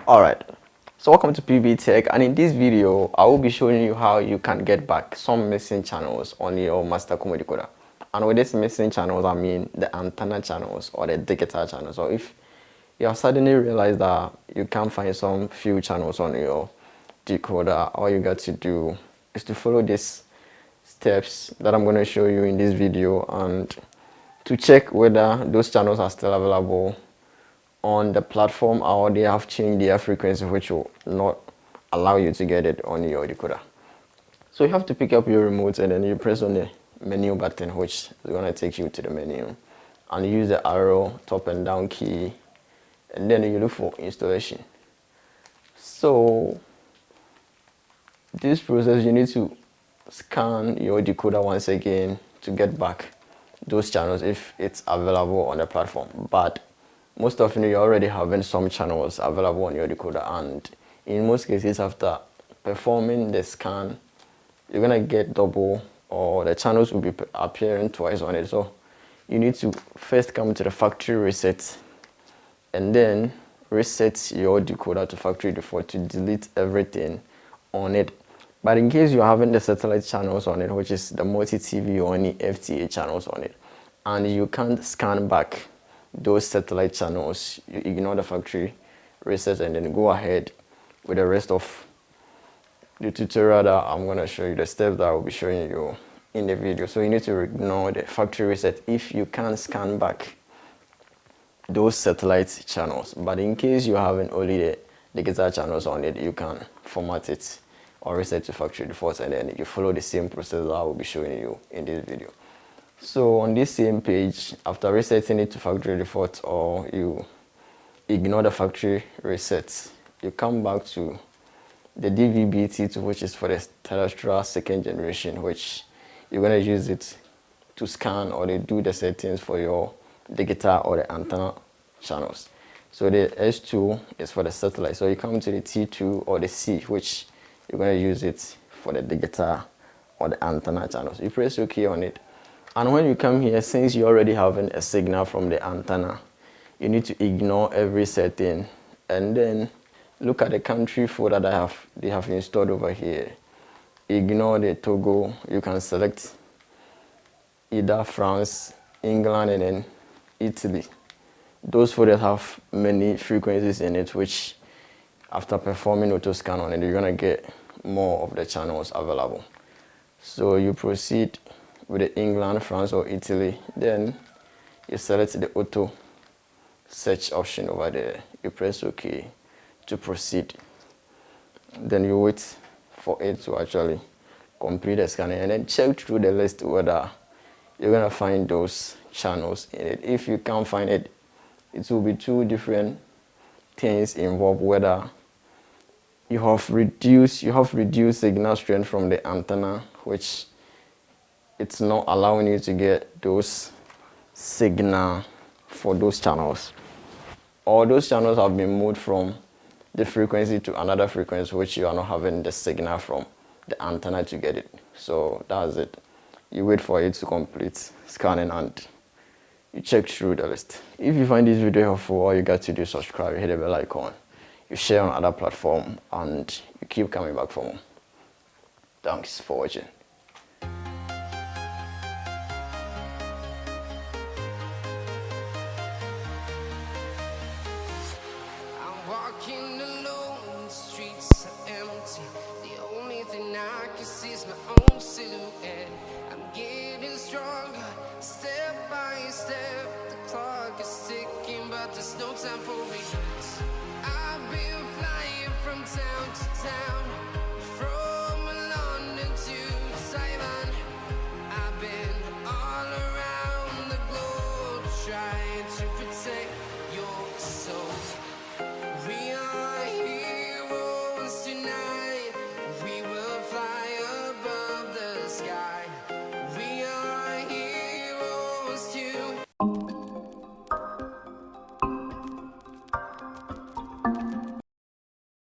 Alright, so welcome to Pbteck, and in this video I will be showing you how you can get back some missing channels on your master combo decoder. And with these missing channels, I mean the antenna channels or the Decoder channels. So if you have suddenly realized that you can't find some few channels on your decoder, all you got to do is to follow these steps that I'm going to show you in this video and to check whether those channels are still available on the platform or they have changed their frequency, which will not allow you to get it on your decoder. So you have to pick up your remote and then you press on the menu button, which is going to take you to the menu, and use the arrow top and down key, and then you look for installation. So this process, you need to scan your decoder once again to get back those channels if it's available on the platform. But most often you're already having some channels available on your decoder, and in most cases after performing the scan you're gonna get double, or the channels will be appearing twice on it. So you need to first come to the factory reset and then reset your decoder to factory default to delete everything on it. But in case you're having the satellite channels on it, which is the multi-TV or any FTA channels on it, and you can't scan back those satellite channels, you ignore the factory reset and then go ahead with the rest of the tutorial that I'm going to show you, the steps that I will be showing you in the video. So you need to ignore the factory reset if you can't scan back those satellite channels. But in case you're having only the guitar channels on it, you can format it or reset to factory default, and then you follow the same process that I will be showing you in this video. So on this same page, after resetting it to factory default, or you ignore the factory reset, you come back to the DVB-T2, which is for the terrestrial second generation, which you're going to use it to scan or they do the settings for your guitar or the antenna channels. So the S2 is for the satellite. So you come to the T2 or the C, which you're going to use it for the guitar or the antenna channels. You press OK on it. And when you come here, since you're already having a signal from the antenna, you need to ignore every setting and then look at the country folder that they have installed over here. Ignore the Togo. You can select either France, England, and then Italy. Those folders have many frequencies in it, which after performing auto scan on it, you're gonna get more of the channels available. So you proceed with the England, France, or Italy, then you select the auto search option over there. You press OK to proceed. Then you wait for it to actually complete the scanning, and then check through the list whether you're gonna find those channels in it. If you can't find it, it will be two different things involved: whether you have reduced signal strength from the antenna, which it's not allowing you to get those signal for those channels, or those channels have been moved from the frequency to another frequency, which you are not having the signal from the antenna to get it. So that's it. You wait for it to complete scanning and you check through the list. If you find this video helpful, all you got to do is subscribe, hit the bell icon, you share on other platforms, and you keep coming back for more. Thanks for watching.